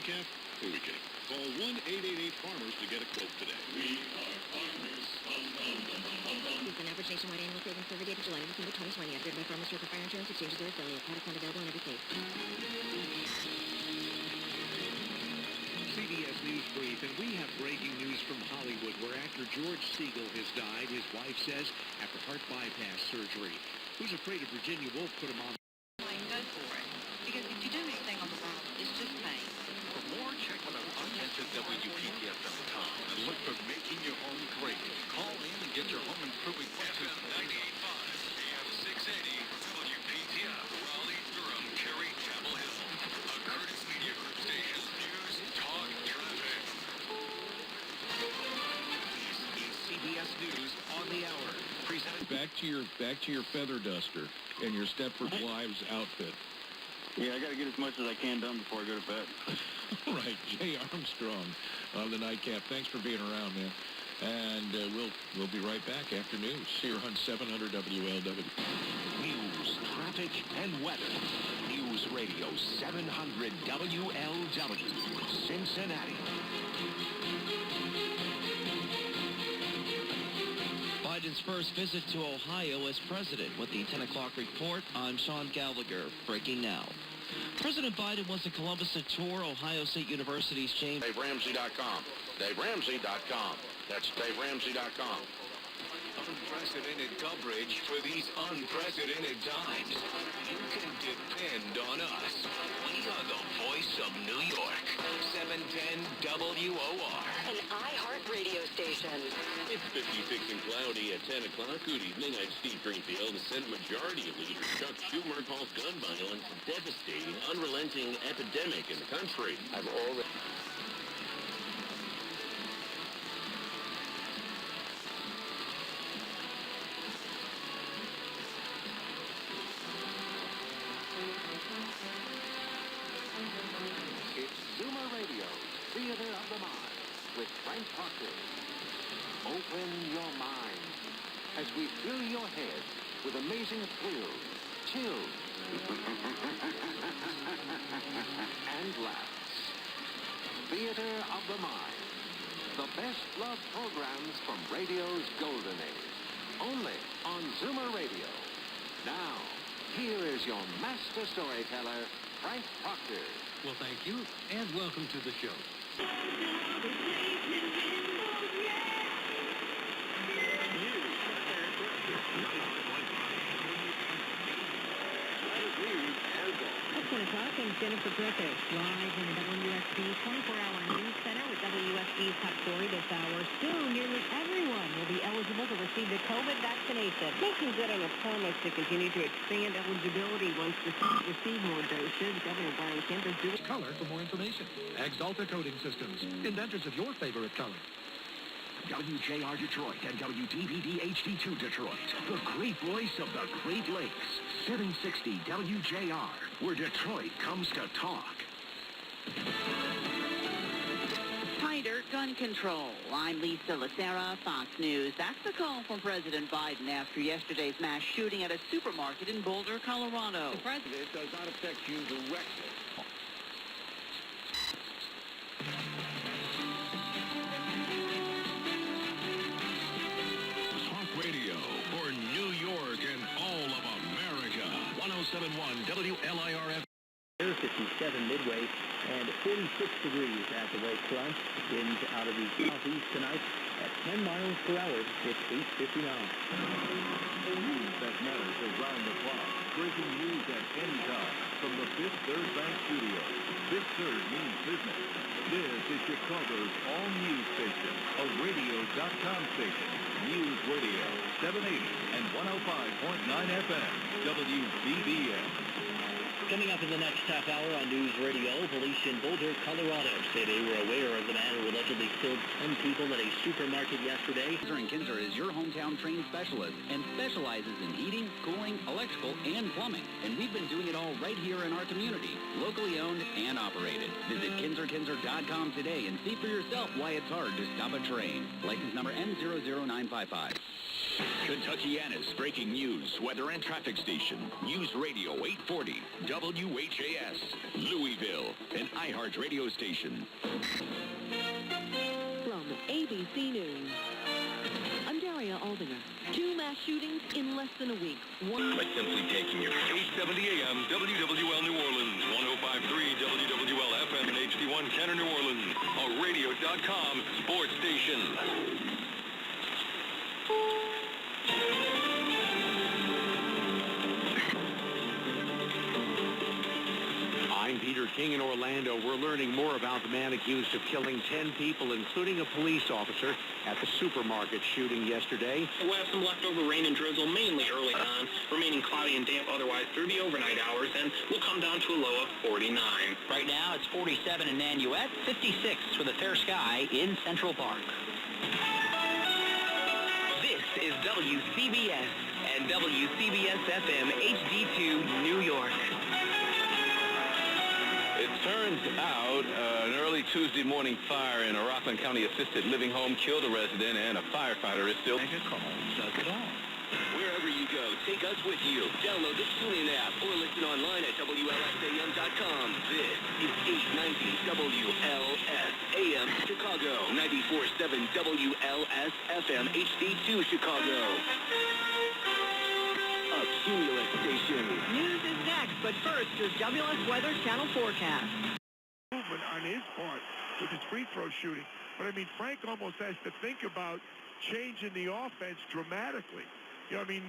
recap? Who are we kidding? Call 1-888-FARMERS to get a quote today. We are farmers. We've been average nationwide annual savings every day to July of December 2020. Updated by Farmers Circle Fire Insurance Exchanges or affiliate. Product not available in every state. CBS News Brief, and we have breaking news from Hollywood, where actor George Segal has died, his wife says, after heart bypass surgery. Who's afraid of Virginia Woolf put him on? Go for it. Because if you do anything on the bottom, it's just pain. For more, check out our podcast at WPTF.com and look for Making Your Home Great. Call in and get your home improving questions. FM 98.5, AM 680, WPTF, Raleigh, Durham, Cary, Chapel Hill. A Curtis Media Group station. News, talk, traffic. This is CBS News on the Hour. Presented Back to your feather duster and your Stepford Wives outfit. Yeah, I got to get as much as I can done before I go to bed. All right, Jay Armstrong on the nightcap. Thanks for being around, man. And we'll be right back after news here on 700 WLW. News, traffic, and weather. News Radio 700 WLW, Cincinnati. Biden's first visit to Ohio as president. With the 10 o'clock report, I'm Sean Gallagher. Breaking now. President Biden was in Columbus to tour Ohio State University's James. DaveRamsey.com. DaveRamsey.com. That's DaveRamsey.com. Unprecedented coverage for these unprecedented times. You can depend on us. We are the voice of New York. 710 WOR. An iHeart radio station. It's 56 and cloudy at 10 o'clock. Good evening. I'm Steve Greenfield. The Senate Majority Leader Chuck Schumer calls gun violence a devastating, unrelenting epidemic in the country. I've already... It's Zoomer Radio's Theater of the Mind with Frank Proctor. Open your mind as we fill your head with amazing thrills, chills, and laughs. Theater of the Mind. The best love programs from radio's golden age. Only on Zoomer Radio. Now, here is your master storyteller, Frank Proctor. Well, thank you, and welcome to the show. At 10 o'clock, I'm Jennifer Griffith, live in the WSB 24-hour news center with WSB's top story this hour. Soon, nearly everyone will be eligible to receive the COVID vaccination. Making good on a promise to continue to expand eligibility once the states receive more doses. Governor Brian Kemp is doing... Color for more information. Axalta Coating Systems, inventors of your favorite color. WJR Detroit and WDVD HD2 Detroit, the great voice of the Great Lakes. 760 WJR, where Detroit comes to talk. Tighter gun control. I'm Lisa Lacera, Fox News. That's the call from President Biden after yesterday's mass shooting at a supermarket in Boulder, Colorado. The president does not affect you directly. Radio for New York and all of America. 107.1 WLIRF. 57 midway and 46 degrees at the lakefront. Winds out of the southeast tonight at 10 miles per hour. It's 8:59. News that matters around the clock. Breaking news at any time from the Fifth Third Bank Studio. Fifth Third means business. This is Chicago's all-news station, a radio.com station. News Radio 780 and 105.9 FM, WBBM. Coming up in the next half hour on News Radio, police in Boulder, Colorado say they were aware of the man who allegedly killed 10 people at a supermarket yesterday. Kinzer & Kinzer is your hometown trained specialist and specializes in heating, cooling, electrical, and plumbing. And we've been doing it all right here in our community, locally owned and operated. Visit KinzerKinzer.com today and see for yourself why it's hard to stop a train. License number N00955. Kentuckiana's breaking news, weather, and traffic station. News Radio 840, WHAS, Louisville, an iHeart radio station. From ABC News, I'm Daria Aldinger. 2 mass shootings in less than a week. One by simply taking your 870 AM, WWL New Orleans, 105.3 WWL FM and HD1 Kenner New Orleans, a radio.com sports station. I'm Peter King in Orlando. We're learning more about the man accused of killing 10 people, including a police officer, at the supermarket shooting yesterday. We'll have some leftover rain and drizzle, mainly early on, remaining cloudy and damp otherwise through the overnight hours, and we'll come down to a low of 49. Right now, it's 47 in Nanuet, 56 with a fair sky in Central Park. This is WCBS and WCBS-FM HD2 New York. It turns out an early Tuesday morning fire in a Rockland County assisted living home killed a resident, and a firefighter is still... Make a call. Does it all. Wherever you go, take us with you. Download the TuneIn app or listen online at WLSAM.com. This is 890 WLS AM Chicago, 94.7 WLS FM HD2 Chicago. A Cumulus station. News is next, but first, your WLS Weather Channel forecast. Movement on his part with his free throw shooting. But, I mean, Frank almost has to think about changing the offense dramatically. You know, I mean,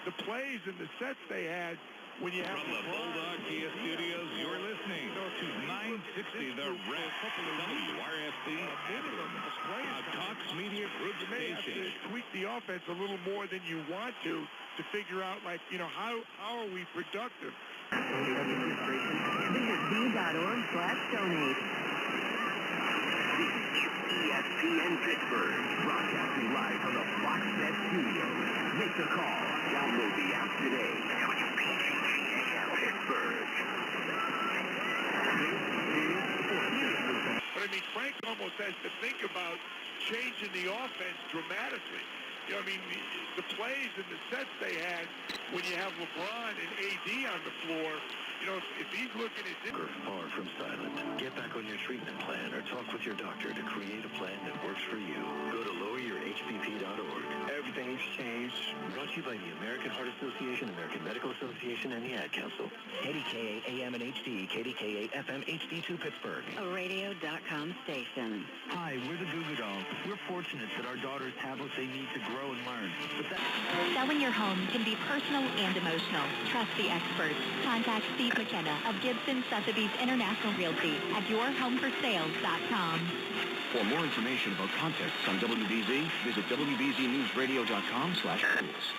the plays and the sets they had when you have... From the Bulldog Kia Studios, you're listening to 960 The Ref, WRFC, a Cox Media Group you may have station. to tweak the offense a little more than you want to figure out, like, you know, how are we productive? Visit v.org/donate. ESPN Pittsburgh, broadcasting live from the Fox Bet Studios. Make the call. Download the app today. WPGAM Pittsburgh. But, I mean, Frank almost has to think about changing the offense dramatically. You know, I mean, the plays and the sets they had when you have LeBron and AD on the floor, you know, if he's looking at this... Far from silent. Get back on your treatment plan or talk with your doctor to create a plan that works for you. Go to loweryourhbp.org. Everything's changed. Brought to you by the American Heart Association, American Medical Association, and the Ad Council. KDKA AM and HD, KDKA FM HD2 Pittsburgh. A radio.com station. Hi, we're the Goo Goo Dolls. We're fortunate that our daughters have what they need to grow and learn. Selling your home can be personal and emotional. Trust the experts. Contact Steve McKenna of Gibson Sotheby's International Realty at yourhomeforsales.com. For more information about contests on WBZ, visit WBZNewsRadio.com/rules.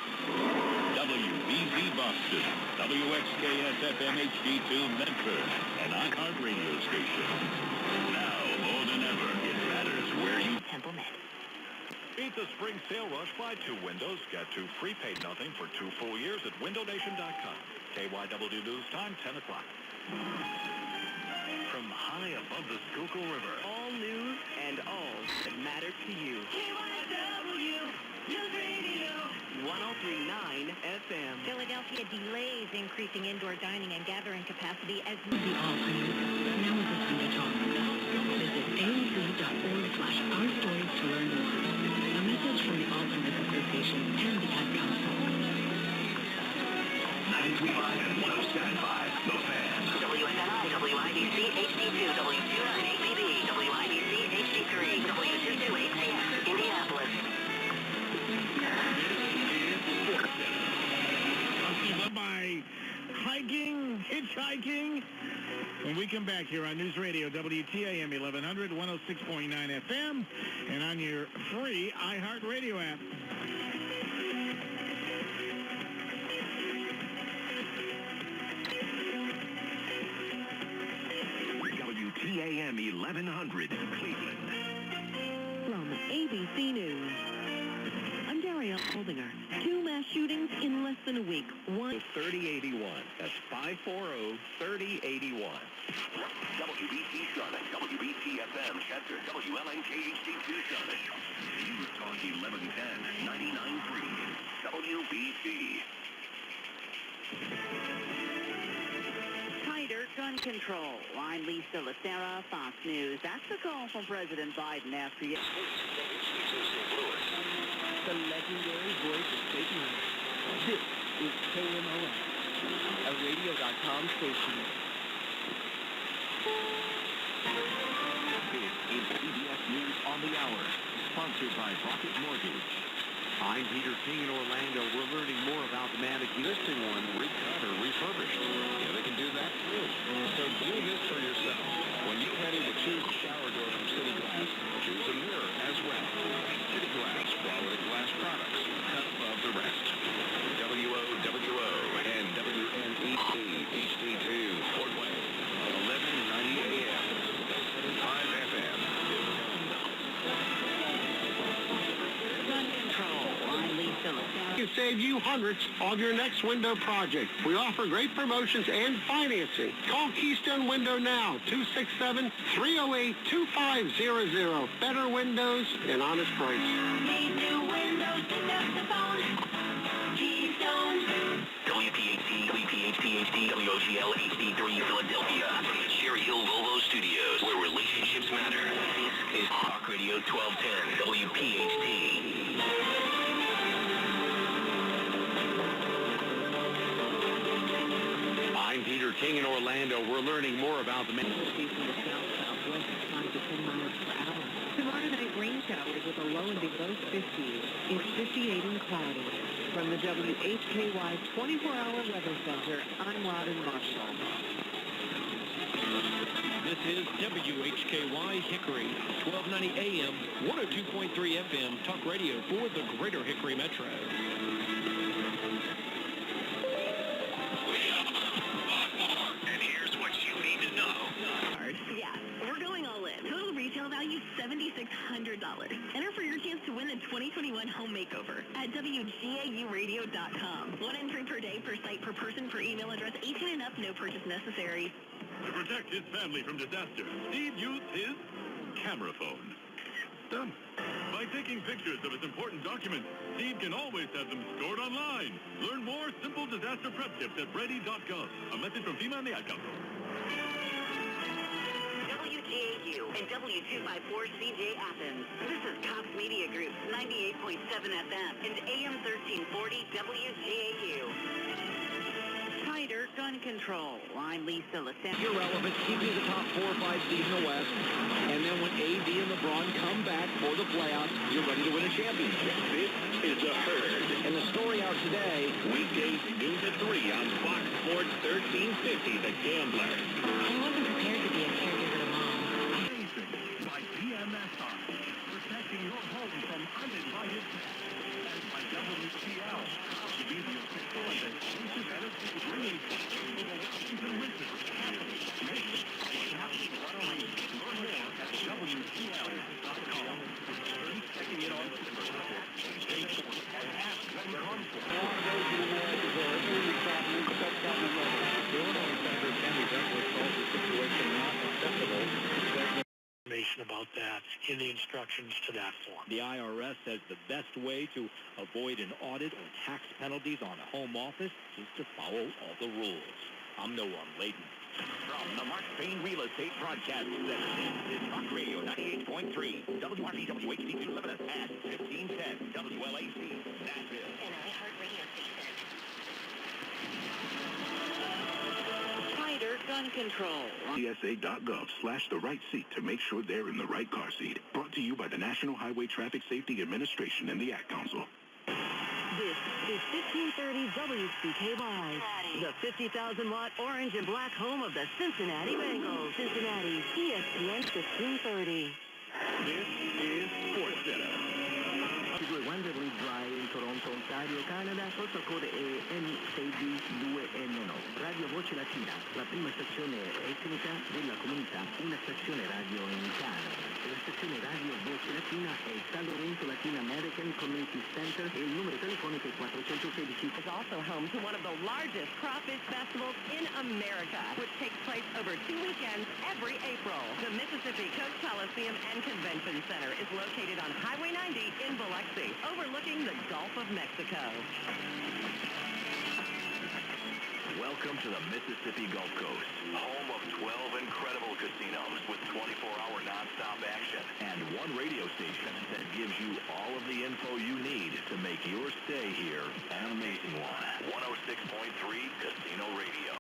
WBZ Boston, WXKS-FM HD2 Medford, an iHeart radio station. Now, more than ever, it matters where you... Temple Med. Beat the spring sale rush. Buy 2 windows, get 2 free, paid nothing for 2 full years at windownation.com. KYW News Time, 10 o'clock. From high above the Schuylkill River. All news and all that matters to you. KYW News Radio 103.9 FM. Philadelphia delays increasing indoor dining and gathering capacity as... The Alzheimer's. Now is the time to talk. Visit AOC.org/our stories to learn more. A message from the Alzheimer's Association and the Ad Council. 93.5 and 107.5, The Fan. WSNI, WIDC, HD2, W29APB, WIDC, HD3, W228CX, Indianapolis. By hiking, hitchhiking. When we come back here on News Radio, WTAM 1100, 106.9 FM, and on your free iHeart Radio app. WTAM 1100, Cleveland. From ABC News, I'm Daria Aldinger. 2 mass shootings in less than a week. 3081. That's 540-3081. WBC Charlotte, WBC-FM Chester, WLNK HD2 Charlotte. News Talk 1110, 99.3. WBC. Tighter gun control. I'm Lisa Lacera, Fox News. That's the call from President Biden after The legendary voice of fake news. This is KMOX, a radio.com station. This is CBS News on the Hour, sponsored by Rocket Mortgage. I'm Peter King in Orlando. We're learning more about the man existing one, recut or refurbished. Yeah, they can do that too. So do this for yourself. When you're ready to choose a shower door from City Glass, choose a mirror as well. City Glass, quality glass products, cut above the rest. WOWO and WNEC HD2, Fort Wayne, 1190 AM, 5 FM. gun control. I'm Lisa Lacera. Can save you hundreds of your next window project. We offer great promotions and financing. Call Keystone Window now, 267-308-2500. Better windows and honest price. Need new windows, pick up the phone. Keystone. WPHT, WPHT, WOGL HD3 Philadelphia. Cherry Hill Volvo Studios, where relationships matter. This is Talk Radio 1210, WPHT. I'm Peter King in Orlando. We're learning more about the man. East from the south-southwest at 5 to 10 miles per hour. Tomorrow night, rain showers with a low in the low 50s. It's 58 and cloudy. From the WHKY 24-hour weather center, I'm Robin Marshall. This is WHKY Hickory, 1290 AM, 102.3 FM, talk radio for the greater Hickory Metro. And here's what you need to know. Yeah, we're going all in. Total retail value $7,600. Enter for your chance to win the 2021 home makeover at WGAUradio.com. 1 entry per day, per site, per person, per email address. 18 and up, no purchase necessary. To protect his family from disaster, Steve used his camera phone. Done. By taking pictures of his important documents, Steve can always have them stored online. Learn more simple disaster prep tips at ready.gov. A message from FEMA and the Ad Council. WGAU and W254CJ Athens. This is Cox Media Group, 98.7 FM and AM 1340 WGAU. Tighter gun control. I'm Lisa Lacera. Irrelevant, keep you the top 4 or 5 seed in the West. And then when AD and LeBron come back for the playoffs, you're ready to win a championship. This is The Herd. And the story out today, Weekdays noon to 3 on Fox Sports 1350, The Gambler. I wasn't prepared to be a caregiver to Mom. by BMSI, protecting your home from uninvited guests. And by WCL, to be the official and exclusive editor bringing for the Washington Wizards. Make it happen right away. Learn more at WCL.com. Checking it on Twitter and ask them conflict. Illinois Senator Tammy Douglas calls the situation not acceptable. Information about that in the instructions to that form. The IRS says the best way to avoid an audit or tax penalties on a home office is to follow all the rules. I'm Noam Layton. From the Mark Payne Real Estate Broadcast Center, this is Talk Radio 98.3, WRCW HD2 Lebanon at 1510 WLAC, Nashville. An iHeartRadio station. Tighter gun control. TSA.gov/the right seat to make sure they're in the right car seat. Brought to you by the National Highway Traffic Safety Administration and the Ad Council. This is 1530 WCKY, the 50,000-watt orange and black home of the Cincinnati Bengals. Cincinnati's ESPN 1530. This is Sports Center. Wanderley Drive in Toronto, Ontario, Canada, sotto code NCD2N9. Radio Voce Latina, la prima stazione etnica della comunità, una stazione radio in Canada. La stazione radio Voce Latina è il San Lorenzo Latin American Community Center e il numero telefonico è 416. It's also home to one of the largest crawfish festivals in America, which takes place over 2 weekends every April. The Mississippi Coast Coliseum and Convention Center is located on Highway 90 in Biloxi, overlooking the Gulf of Mexico. Welcome to the Mississippi Gulf Coast, home of 12 incredible casinos with 24-hour nonstop action and one radio station that gives you all of the info you need to make your stay here an amazing one. 106.3 Casino Radio.